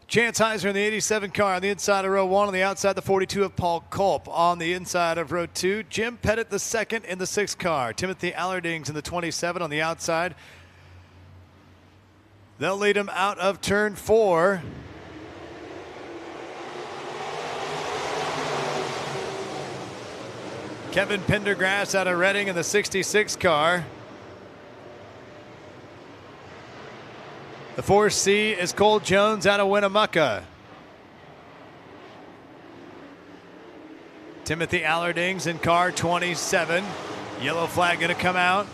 Chance Heiser in the 87 car on the inside of row 1, on the outside the 42 of Paul Culp. On the inside of row 2, Jim Pettit the second in the 6 car. Timothy Allerdings in the 27 on the outside. They'll lead him out of turn 4. Kevin Pendergrass out of Reading in the 66 car. The 4C is Cole Jones out of Winnemucca. Timothy Allerdings in car 27. Yellow flag going to come out.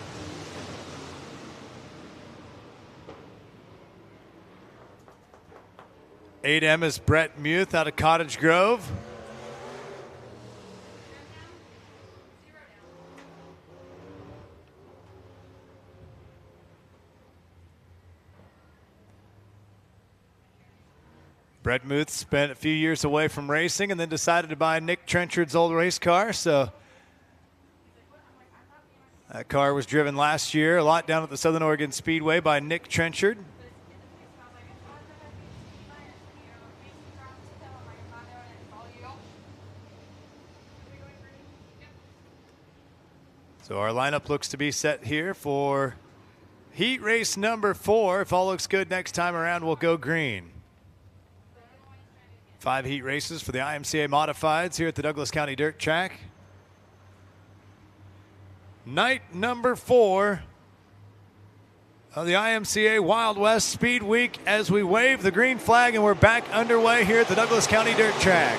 (8M) is Brett Muth out of Cottage Grove. Brett Muth spent a few years away from racing and then decided to buy Nick Trenchard's old race car. So that car was driven last year a lot down at the Southern Oregon Speedway by Nick Trenchard. So our lineup looks to be set here for heat race number 4. If all looks good next time around, we'll go green. 5 heat races for the IMCA Modifieds here at the Douglas County Dirt Track. Night number 4 of the IMCA Wild West Speed Week as we wave the green flag and we're back underway here at the Douglas County Dirt Track.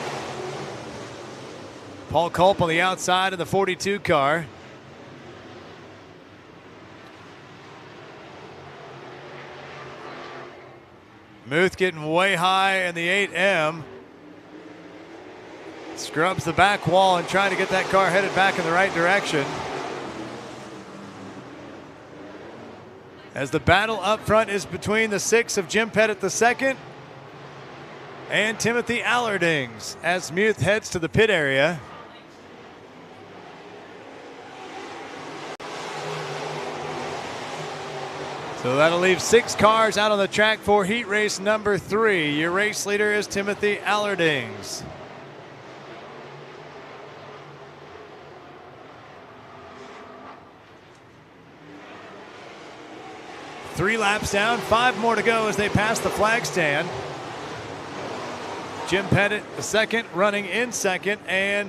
Paul Culp on the outside of the 42 car. Muth getting way high in the 8M. Scrubs the back wall and trying to get that car headed back in the right direction. As the battle up front is between the 6 of Jim Pettit II and Timothy Allerdings as Muth heads to the pit area. So that'll leave 6 cars out on the track for heat race number 3. Your race leader is Timothy Allerdings. Three laps down, 5 more to go as they pass the flag stand. Jim Pettit the second, running in second, and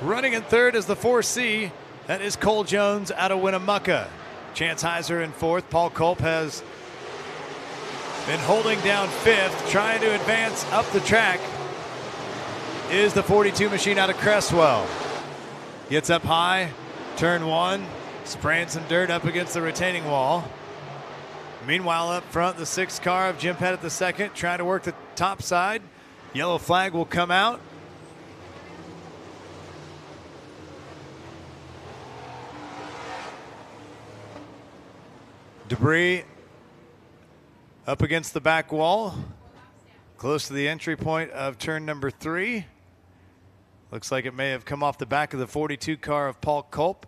running in third is the 4C. That is Cole Jones out of Winnemucca. Chance Heiser in 4th. Paul Culp has been holding down 5th, trying to advance up the track is the 42 machine out of Cresswell. Gets up high, turn 1, spraying some dirt up against the retaining wall. Meanwhile, up front, the 6th car of Jim Pettit II trying to work the top side. Yellow flag will come out. Debris up against the back wall, close to the entry point of turn number 3. Looks like it may have come off the back of the 42 car of Paul Culp.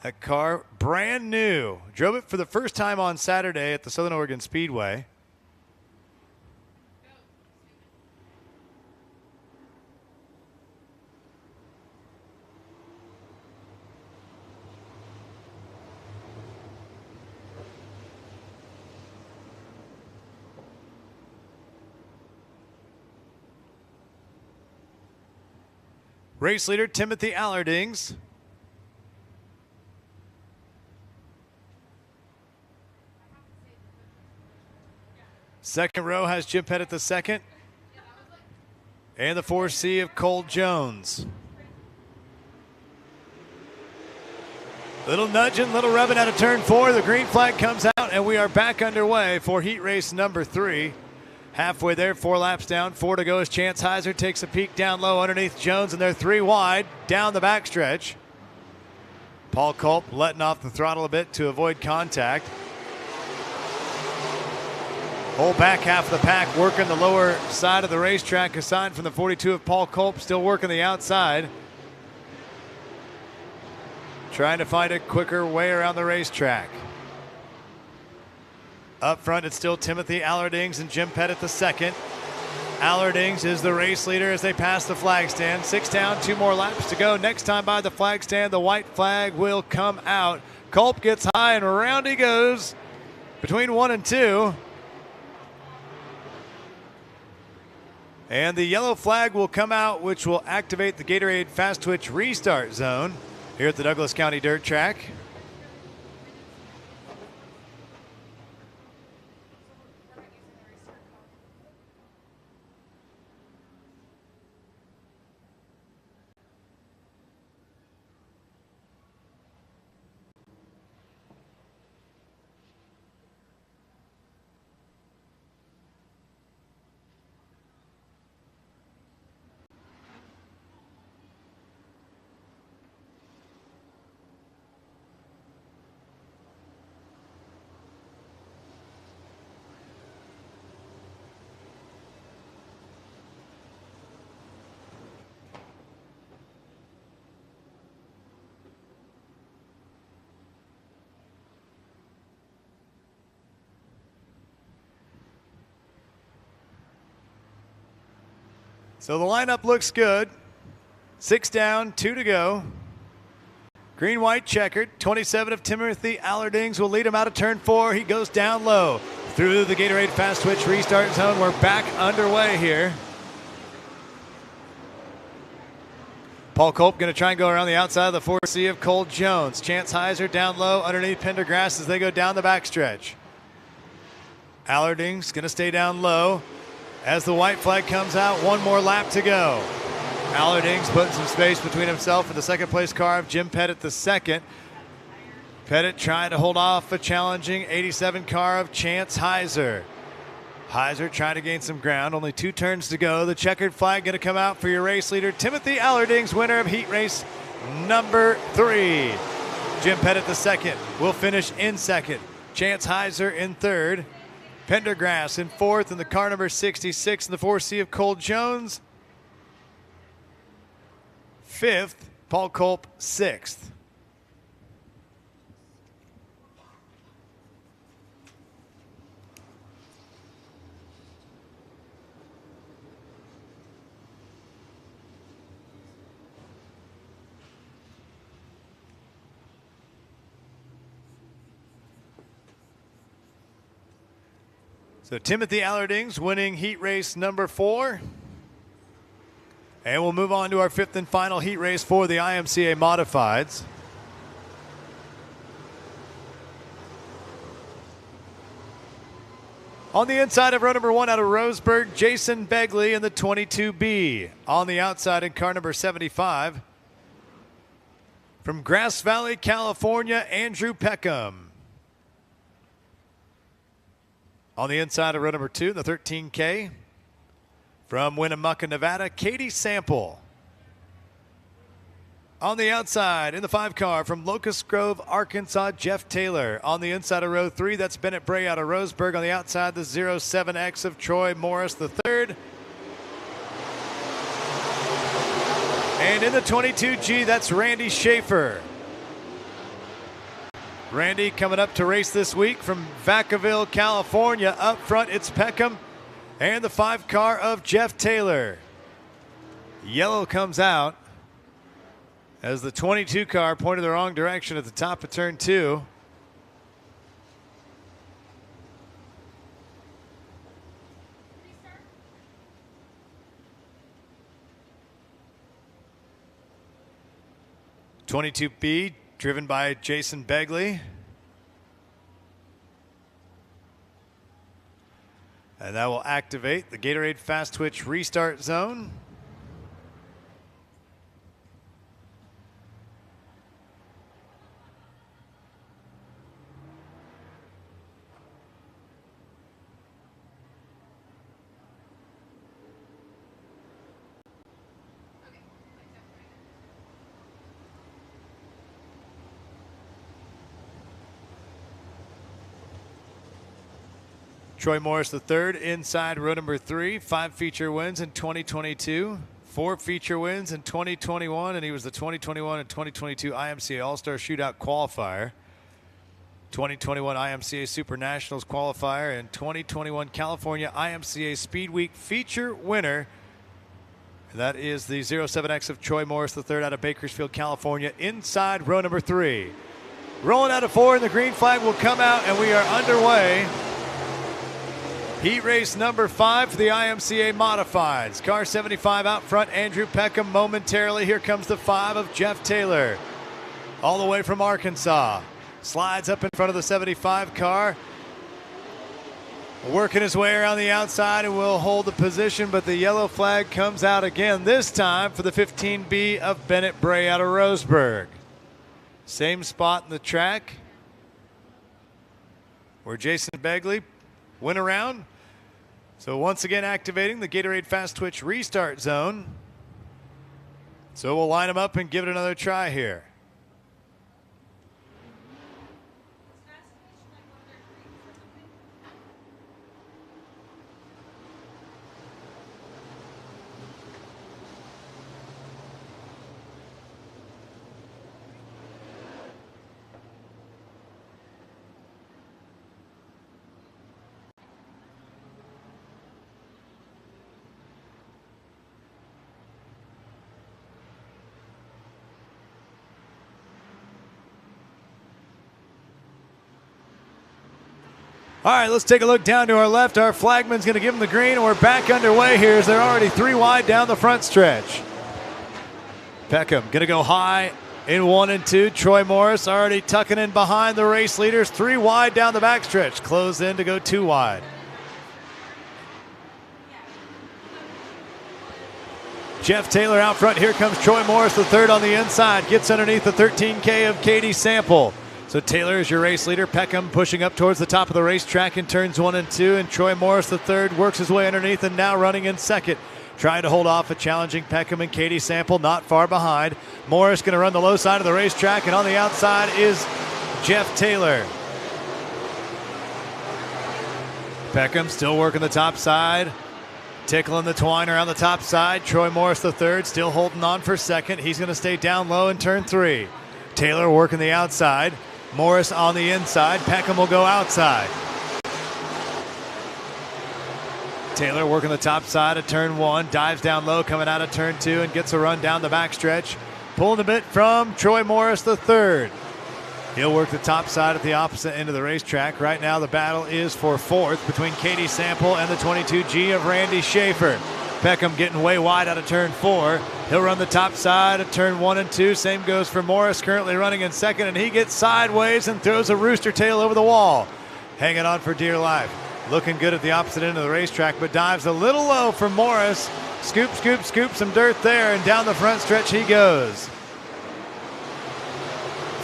That car, brand new. Drove it for the first time on Saturday at the Southern Oregon Speedway. Race leader Timothy Allerdings. Second row has Jim Pettit II and the 4C of Cole Jones. Little nudging, little rubbing out of turn 4. The green flag comes out and we are back underway for heat race number 3. Halfway there, 4 laps down, 4 to go as Chance Heiser takes a peek down low underneath Jones, and they're 3 wide down the backstretch. Paul Culp letting off the throttle a bit to avoid contact. Whole back half of the pack working the lower side of the racetrack, aside from the 42 of Paul Culp, still working the outside. Trying to find a quicker way around the racetrack. Up front, it's still Timothy Allardings and Jim Pettit the second. Allardings is the race leader as they pass the flag stand. 6 down, 2 more laps to go. Next time by the flag stand, the white flag will come out. Culp gets high and around he goes between 1 and 2. And the yellow flag will come out, which will activate the Gatorade Fast Twitch restart zone here at the Douglas County Dirt Track. So the lineup looks good. 6 down, 2 to go. Green, white, checkered. 27 of Timothy Allardings will lead him out of turn 4. He goes down low through the Gatorade Fast Twitch restart zone. We're back underway here. Paul Culp going to try and go around the outside of the 4C of Cole Jones. Chance Heiser down low underneath Pendergrass as they go down the backstretch. Allardings going to stay down low. As the white flag comes out, 1 more lap to go. Allardings putting some space between himself and the second place car of Jim Pettit the second. Pettit trying to hold off a challenging 87 car of Chance Heiser. Heiser trying to gain some ground. Only 2 turns to go. The checkered flag going to come out for your race leader, Timothy Allardings, winner of heat race number 3. Jim Pettit the second will finish in second. Chance Heiser in third. Pendergrass in fourth in the car number 66 in the 4C of Cole Jones. Fifth, Paul Culp, sixth. So Timothy Allardings winning heat race number 4. And we'll move on to our 5th and final heat race for the IMCA Modifieds. On the inside of row number 1 out of Roseburg, Jason Begley in the 22B. On the outside in car number 75. From Grass Valley, California, Andrew Peckham. On the inside of row number 2, the 13K, from Winnemucca, Nevada, Katie Sample. On the outside, in the 5 car, from Locust Grove, Arkansas, Jeff Taylor. On the inside of row 3, that's Bennett Bray out of Roseburg. On the outside, the 07X of Troy Morris III. And in the 22G, that's Randy Schaefer. Randy coming up to race this week from Vacaville, California. Up front, it's Peckham and the 5 car of Jeff Taylor. Yellow comes out as the 22 car pointed the wrong direction at the top of turn 2. (22B) driven by Jason Begley. And that will activate the Gatorade Fast Twitch restart zone. Troy Morris III inside row number 3, 5 feature wins in 2022, 4 feature wins in 2021, and he was the 2021 and 2022 IMCA All-Star Shootout qualifier. 2021 IMCA Super Nationals qualifier and 2021 California IMCA Speed Week feature winner. That is the 07X of Troy Morris III out of Bakersfield, California, inside row number 3. Rolling out of 4, and the green flag will come out, and we are underway. Heat race number 5 for the IMCA Modifieds. Car 75 out front, Andrew Peckham momentarily. Here comes the 5 of Jeff Taylor, all the way from Arkansas. Slides up in front of the 75 car. Working his way around the outside and will hold the position, but the yellow flag comes out again, this time for the 15B of Bennett Bray out of Roseburg. Same spot in the track where Jason Begley went around. So once again activating the Gatorade Fast Twitch restart zone. So we'll line them up and give it another try here. All right, let's take a look down to our left. Our flagman's going to give him the green, and we're back underway here as they're already 3 wide down the front stretch. Peckham going to go high in 1 and 2. Troy Morris already tucking in behind the race leaders. 3 wide down the backstretch. Close in to go 2 wide. Jeff Taylor out front. Here comes Troy Morris, the 3rd on the inside. Gets underneath the 13K of Katie Sample. So Taylor is your race leader. Peckham pushing up towards the top of the racetrack in turns 1 and 2. And Troy Morris, the 3rd, works his way underneath and now running in 2nd. Trying to hold off a challenging Peckham and Katie Sample, not far behind. Morris going to run the low side of the racetrack, and on the outside is Jeff Taylor. Peckham still working the top side. Tickling the twine around the top side. Troy Morris, the 3rd, still holding on for 2nd. He's going to stay down low in turn 3. Taylor working the outside. Morris on the inside. Peckham will go outside. Taylor working the top side of turn 1. Dives down low coming out of turn 2 and gets a run down the backstretch. Pulling a bit from Troy Morris, the 3rd. He'll work the top side at the opposite end of the racetrack. Right now the battle is for 4th between Katie Sample and the 22G of Randy Schaefer. Peckham getting way wide out of turn 4. He'll run the top side of turn 1 and 2. Same goes for Morris, currently running in 2nd, and he gets sideways and throws a rooster tail over the wall. Hanging on for dear life. Looking good at the opposite end of the racetrack, but dives a little low for Morris. Scoop, scoop, scoop some dirt there, and down the front stretch he goes.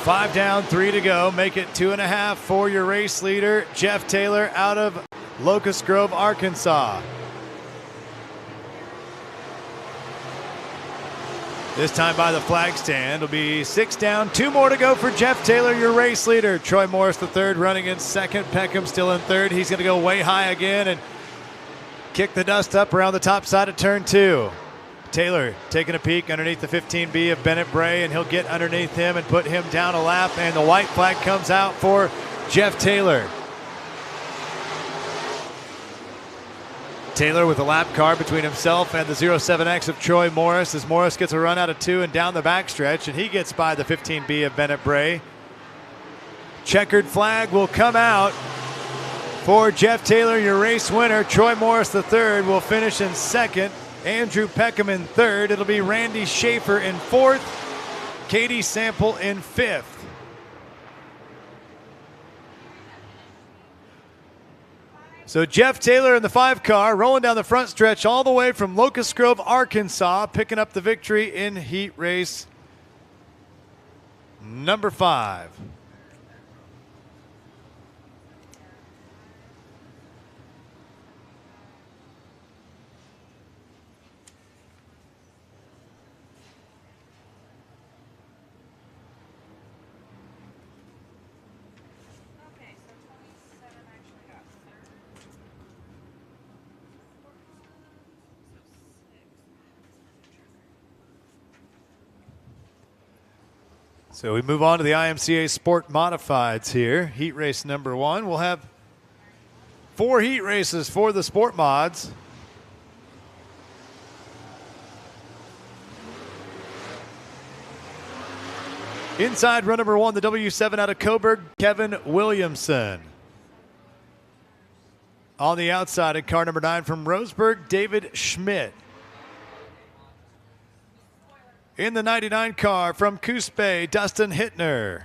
5 down, 3 to go. Make it 2.5 for your race leader, Jeff Taylor out of Locust Grove, Arkansas. This time by the flag stand. It'll be 6 down, 2 more to go for Jeff Taylor, your race leader. Troy Morris, the 3rd, running in 2nd. Peckham still in 3rd. He's going to go way high again and kick the dust up around the top side of turn 2. Taylor taking a peek underneath the 15B of Bennett Bray, and he'll get underneath him and put him down a lap, and the white flag comes out for Jeff Taylor. Taylor with a lap car between himself and the 07X of Troy Morris as Morris gets a run out of 2 and down the backstretch, and he gets by the 15B of Bennett Bray. Checkered flag will come out for Jeff Taylor, your race winner. Troy Morris, the 3rd, will finish in 2nd. Andrew Peckham in 3rd. It'll be Randy Schaefer in 4th. Katie Sample in 5th. So Jeff Taylor in the 5 car rolling down the front stretch all the way from Locust Grove, Arkansas, picking up the victory in heat race number 5. So we move on to the IMCA Sport Modifieds here. Heat race number 1. We'll have 4 heat races for the Sport Mods. Inside run number 1, the W7 out of Coburg, Kevin Williamson. On the outside in car number 9 from Roseburg, David Schmidt. In the 99 car from Coos Bay, Dustin Hittner.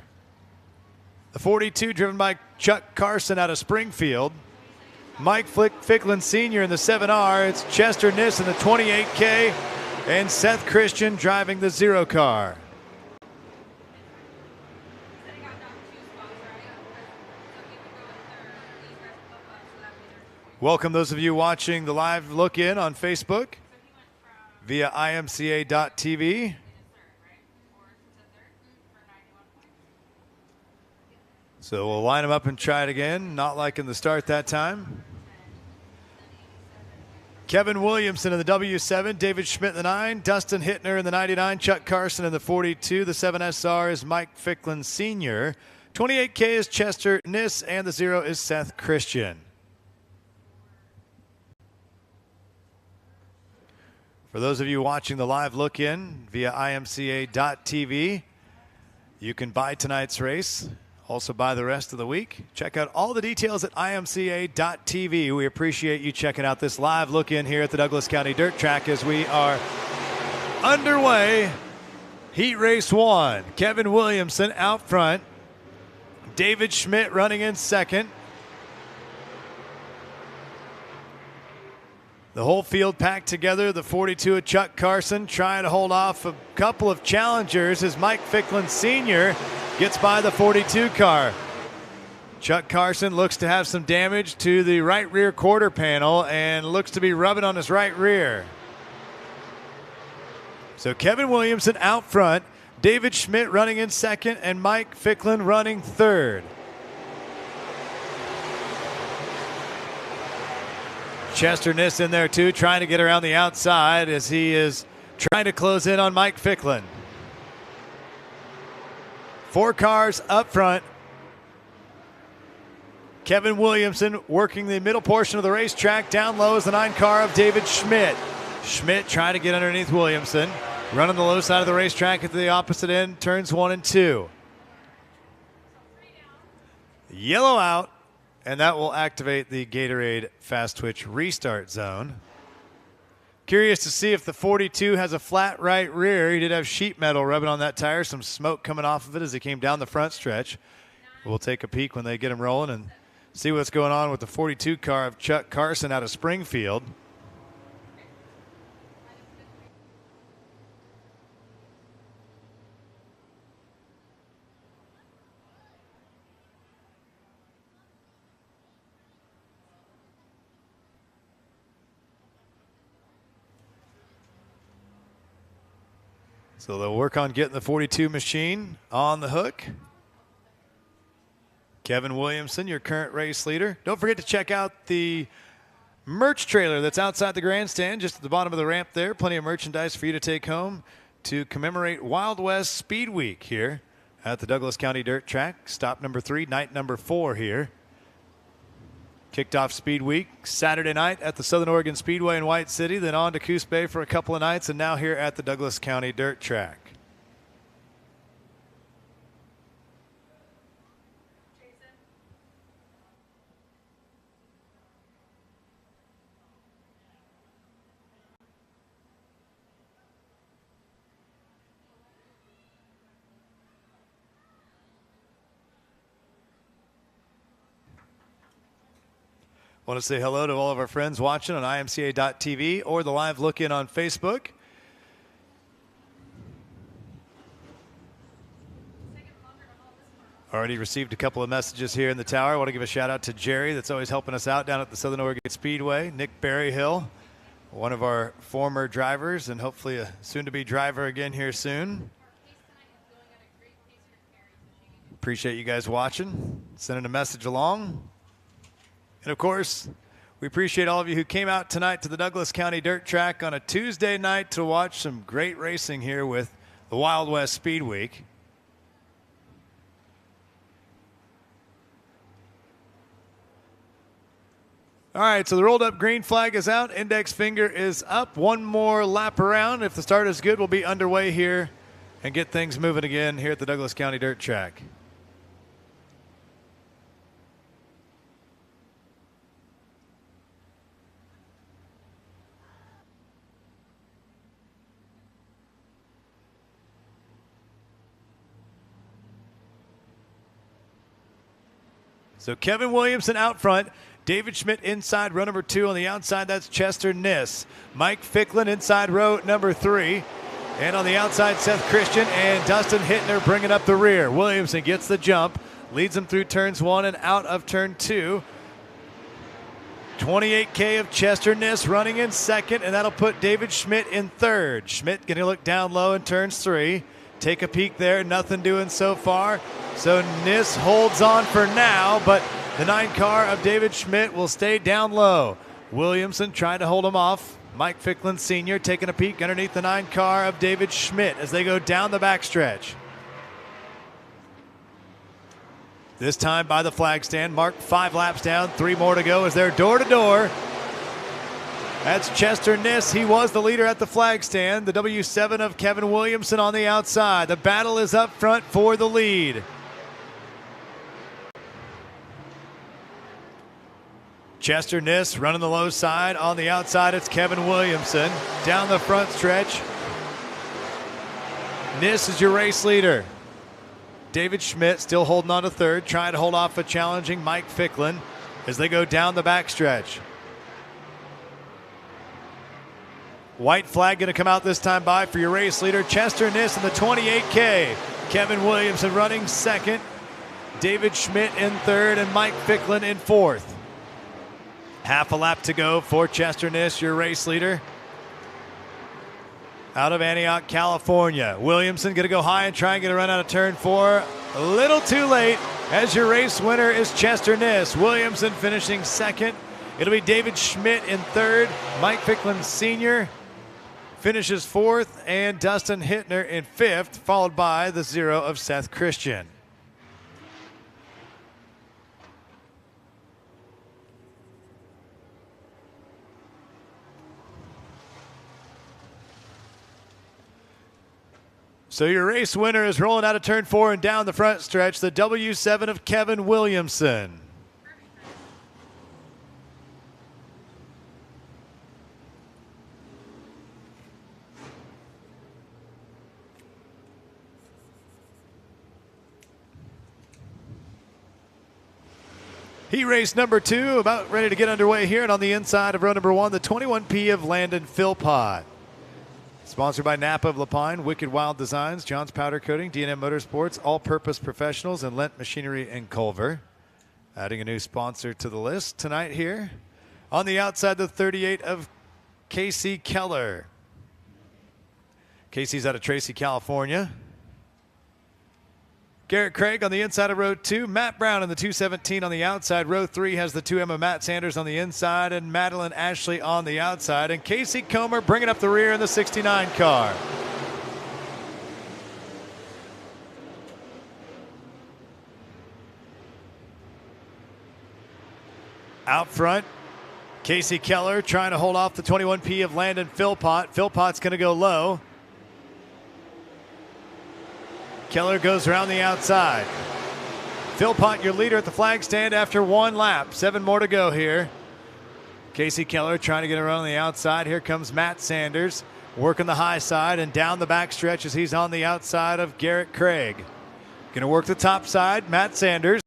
The 42 driven by Chuck Carson out of Springfield. Mike Ficklin Sr. in the 7R. It's Chester Niss in the 28K. And Seth Christian driving the 0 car. Welcome those of you watching the live look-in on Facebook via imca.tv. So we'll line them up and try it again. Not liking the start that time. Kevin Williamson in the W7, David Schmidt in the 9, Dustin Hittner in the 99, Chuck Carson in the 42. The 7SR is Mike Ficklin Sr. 28K is Chester Niss, and the 0 is Seth Christian. For those of you watching the live look-in via imca.tv, you can buy tonight's race, also buy the rest of the week. Check out all the details at imca.tv. We appreciate you checking out this live look-in here at the Douglas County Dirt Track as we are underway. Heat race 1, Kevin Williamson out front. David Schmidt running in second. The whole field packed together. The 42 of Chuck Carson trying to hold off a couple of challengers as Mike Ficklin Sr. gets by the 42 car. Chuck Carson looks to have some damage to the right rear quarter panel and looks to be rubbing on his right rear. So Kevin Williamson out front, David Schmidt running in second, and Mike Ficklin running third. Chester Niss in there too, trying to get around the outside as he is trying to close in on Mike Ficklin. 4 cars up front. Kevin Williamson working the middle portion of the racetrack. Down low is the 9 car of David Schmidt. Schmidt trying to get underneath Williamson. Running the low side of the racetrack at the opposite end, turns 1 and 2. Yellow out. And that will activate the Gatorade Fast Twitch restart zone. Curious to see if the 42 has a flat right rear. He did have sheet metal rubbing on that tire, some smoke coming off of it as he came down the front stretch. We'll take a peek when they get him rolling and see what's going on with the 42 car of Chuck Carson out of Springfield. So they'll work on getting the 42 machine on the hook. Kevin Williamson, your current race leader. Don't forget to check out the merch trailer that's outside the grandstand, just at the bottom of the ramp there. Plenty of merchandise for you to take home to commemorate Wild West Speed Week here at the Douglas County Dirt Track. Stop number 3, night number 4 here. Kicked off Speed Week Saturday night at the Southern Oregon Speedway in White City, then on to Coos Bay for a couple of nights, and now here at the Douglas County Dirt Track. Want to say hello to all of our friends watching on imca.tv or the live look-in on Facebook. Already received a couple of messages here in the tower. I want to give a shout out to Jerry that's always helping us out down at the Southern Oregon Speedway. Nick Berryhill, one of our former drivers and hopefully a soon-to-be driver again here soon. Appreciate you guys watching, sending a message along. And, of course, we appreciate all of you who came out tonight to the Douglas County Dirt Track on a Tuesday night to watch some great racing here with the Wild West Speed Week. All right, so the rolled up green flag is out. Index finger is up. One more lap around. If the start is good, we'll be underway here and get things moving again here at the Douglas County Dirt Track. So Kevin Williamson out front. David Schmidt inside row number 2. On the outside, that's Chester Niss. Mike Ficklin inside row number 3. And on the outside, Seth Christian and Dustin Hittner bringing up the rear. Williamson gets the jump, leads them through turns 1 and out of turn 2. 28K of Chester Niss running in second, and that'll put David Schmidt in third. Schmidt going to look down low in turns 3. Take a peek there, nothing doing so far. So Niss holds on for now, but the 9 car of David Schmidt will stay down low. Williamson trying to hold him off. Mike Ficklin Sr. taking a peek underneath the 9 car of David Schmidt as they go down the backstretch. This time by the flag stand, marked 5 laps down, 3 more to go as they're door to door. That's Chester Niss. He was the leader at the flag stand. The W7 of Kevin Williamson on the outside. The battle is up front for the lead. Chester Niss running the low side. On the outside, it's Kevin Williamson. Down the front stretch, Niss is your race leader. David Schmidt still holding on to third, trying to hold off a challenging Mike Ficklin as they go down the backstretch. White flag going to come out this time by for your race leader, Chester Niss in the 28K. Kevin Williamson running second, David Schmidt in third, and Mike Ficklin in fourth. Half a lap to go for Chester Niss, your race leader out of Antioch, California. Williamson going to go high and try and get a run out of turn 4. A little too late as your race winner is Chester Niss. Williamson finishing second. It'll be David Schmidt in third. Mike Ficklin Sr. finishes fourth, and Dustin Hittner in fifth, followed by the 0 of Seth Christian. So your race winner is rolling out of turn 4 and down the front stretch, the W7 of Kevin Williamson. He raced number 2, about ready to get underway here, and on the inside of row number 1, the 21P of Landon Philpott. Sponsored by Napa of Lapine, Wicked Wild Designs, John's Powder Coating, D&M Motorsports, All Purpose Professionals, and Lent Machinery in Culver. Adding a new sponsor to the list tonight here. On the outside, the 38 of Casey Keller. Casey's out of Tracy, California. Garrett Craig on the inside of row 2. Matt Brown in the 217 on the outside. Row 3 has the 2M of Matt Sanders on the inside and Madeline Ashley on the outside. And Casey Comer bringing up the rear in the 69 car. Out front, Casey Keller trying to hold off the 21P of Landon Philpott. Philpott's going to go low. Keller goes around the outside. Philpott, your leader at the flag stand after 1 lap. 7 more to go here. Casey Keller trying to get around on the outside. Here comes Matt Sanders working the high side and down the back stretch as he's on the outside of Garrett Craig. Going to work the top side, Matt Sanders.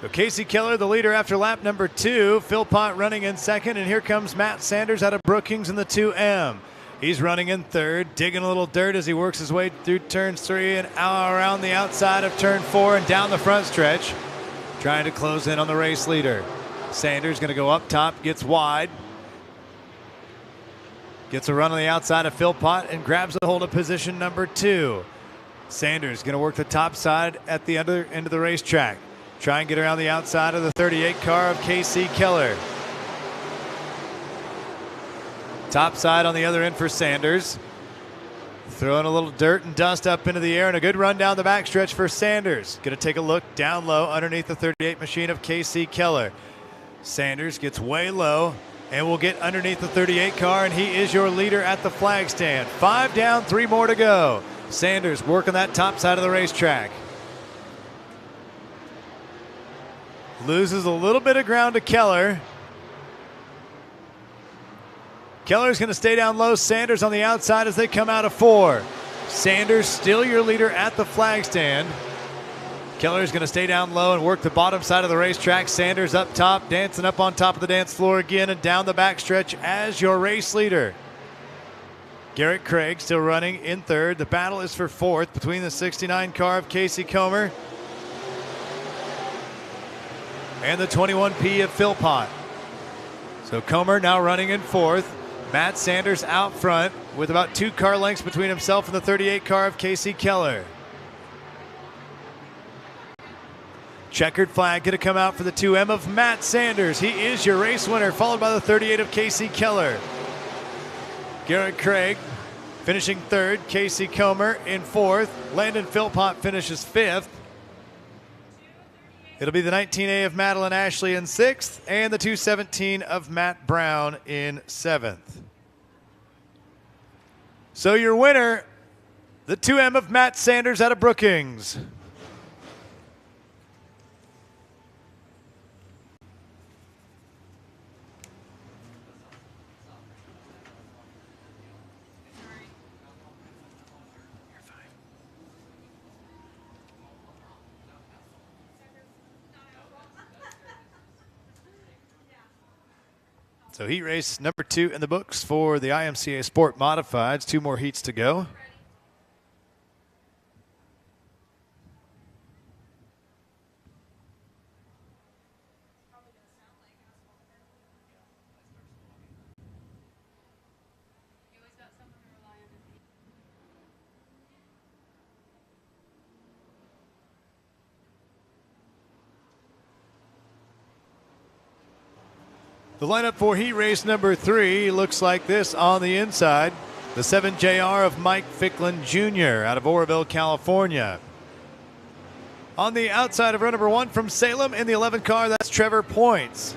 So Casey Keller, the leader after lap number 2. Philpott running in second, and here comes Matt Sanders out of Brookings in the 2M. He's running in third, digging a little dirt as he works his way through turns 3 and around the outside of turn 4 and down the front stretch, trying to close in on the race leader. Sanders going to go up top, gets wide, gets a run on the outside of Philpott and grabs a hold of position number 2. Sanders going to work the top side at the other end of the racetrack. Try and get around the outside of the 38 car of Casey Keller. Top side on the other end for Sanders. Throwing a little dirt and dust up into the air, and a good run down the backstretch for Sanders. Going to take a look down low underneath the 38 machine of Casey Keller. Sanders gets way low and will get underneath the 38 car, and he is your leader at the flag stand. 5 down, 3 more to go. Sanders working that top side of the racetrack. Loses a little bit of ground to Keller. Keller's going to stay down low. Sanders on the outside as they come out of 4. Sanders still your leader at the flag stand. Keller's going to stay down low and work the bottom side of the racetrack. Sanders up top, dancing up on top of the dance floor again and down the backstretch as your race leader. Garrett Craig still running in third. The battle is for 4th between the 69 car of Casey Comer and the 21P of Philpott. So Comer now running in 4th. Matt Sanders out front with about 2 car lengths between himself and the 38 car of Casey Keller. Checkered flag going to come out for the 2M of Matt Sanders. He is your race winner, followed by the 38 of Casey Keller. Garrett Craig finishing 3rd. Casey Comer in 4th. Landon Philpott finishes 5th. It'll be the 19A of Madeline Ashley in 6th and the 217 of Matt Brown in 7th. So your winner, the 2M of Matt Sanders out of Brookings. So heat race number 2 in the books for the IMCA Sport Modifieds. 2 more heats to go. The lineup for heat race number 3 looks like this on the inside. The 7JR of Mike Ficklin Jr. out of Oroville, California. On the outside of row number 1 from Salem in the 11 car, that's Trevor Points.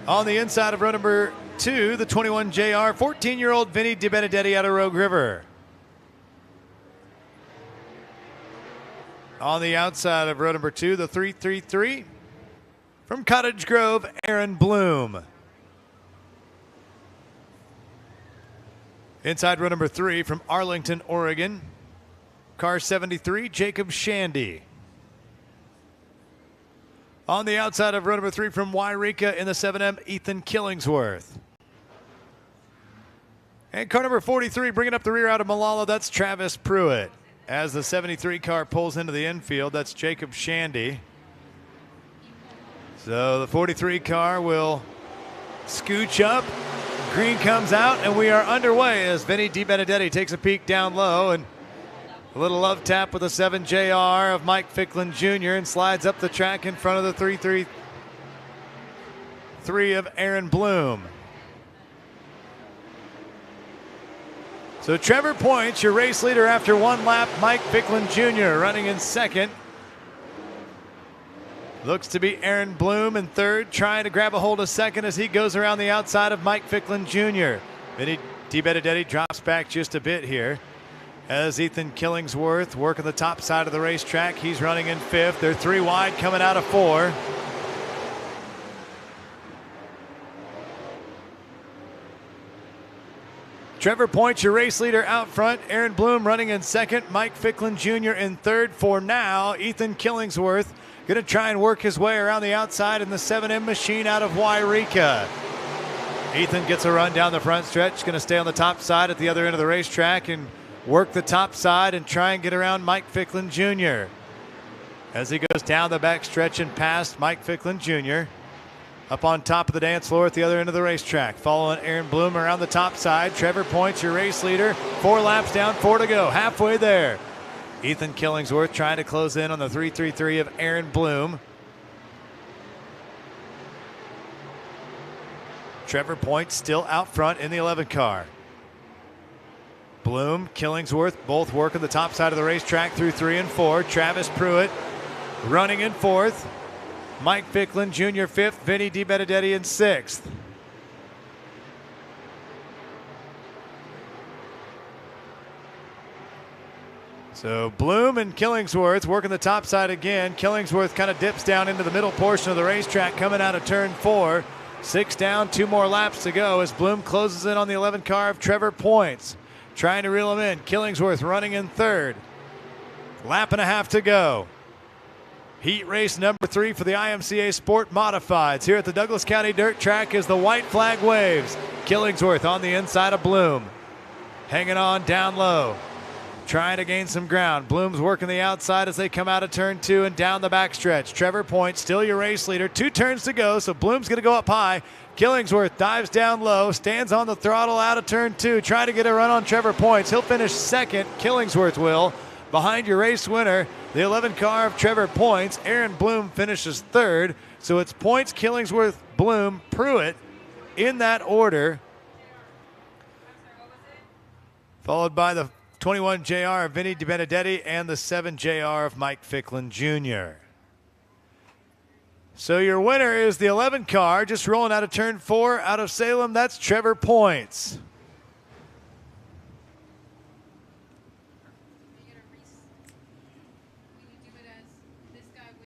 On the inside of row number 2, the 21JR, 14-year-old Vinny DiBenedetti out of Rogue River. On the outside of row number 2, the 333 from Cottage Grove, Aaron Bloom. Inside row number 3 from Arlington, Oregon, car 73, Jacob Shandy. On the outside of row number 3 from Wairika in the 7M, Ethan Killingsworth. And car number 43 bringing up the rear out of Malala, that's Travis Pruitt. As the 73 car pulls into the infield, that's Jacob Shandy. So the 43 car will scooch up. Green comes out, and we are underway as Vinny DiBenedetti takes a peek down low, and a little love tap with a 7JR of Mike Ficklin Jr. and slides up the track in front of the 333 of Aaron Bloom. So Trevor Points, your race leader after 1 lap. Mike Ficklin Jr. running in 2nd. Looks to be Aaron Bloom in 3rd, trying to grab a hold of 2nd as he goes around the outside of Mike Ficklin Jr. Vinny DiBenedetti drops back just a bit here as Ethan Killingsworth working the top side of the racetrack. He's running in 5th. They're 3 wide coming out of 4. Trevor Points, your race leader out front. Aaron Bloom running in 2nd. Mike Ficklin Jr. in 3rd for now. Ethan Killingsworth going to try and work his way around the outside in the 7M machine out of Wairika. Ethan gets a run down the front stretch. Going to stay on the top side at the other end of the racetrack and work the top side and try and get around Mike Ficklin Jr. As he goes down the back stretch and past Mike Ficklin Jr. Up on top of the dance floor at the other end of the racetrack. Following Aaron Bloom around the top side. Trevor Points, your race leader. 4 laps down, 4 to go. Halfway there. Ethan Killingsworth trying to close in on the 333 of Aaron Bloom. Trevor Points still out front in the 11 car. Bloom, Killingsworth, both working the top side of the racetrack through 3 and 4. Travis Pruitt running in 4th. Mike Ficklin Jr. 5th. Vinny DiBenedetti in 6th. So Bloom and Killingsworth working the top side again. Killingsworth kind of dips down into the middle portion of the racetrack coming out of turn 4. 6 down, 2 more laps to go as Bloom closes in on the 11 car of Trevor Points. Trying to reel him in. Killingsworth running in 3rd. Lap and a half to go. Heat race number 3 for the IMCA Sport Modifieds here at the Douglas County Dirt Track as the white flag waves. Killingsworth on the inside of Bloom. Hanging on down low. Trying to gain some ground. Bloom's working the outside as they come out of turn 2 and down the backstretch. Trevor Point still your race leader. 2 turns to go, so Bloom's going to go up high. Killingsworth dives down low, stands on the throttle out of turn 2, trying to get a run on Trevor Points. He'll finish 2nd. Killingsworth will. Behind your race winner, the 11 car of Trevor Points. Aaron Bloom finishes 3rd. So it's Points, Killingsworth, Bloom, Pruitt in that order. Followed by the 21 JR of Vinny DiBenedetti and the 7 JR of Mike Ficklin Jr. So your winner is the 11 car, just rolling out of turn 4 out of Salem. That's Trevor Points.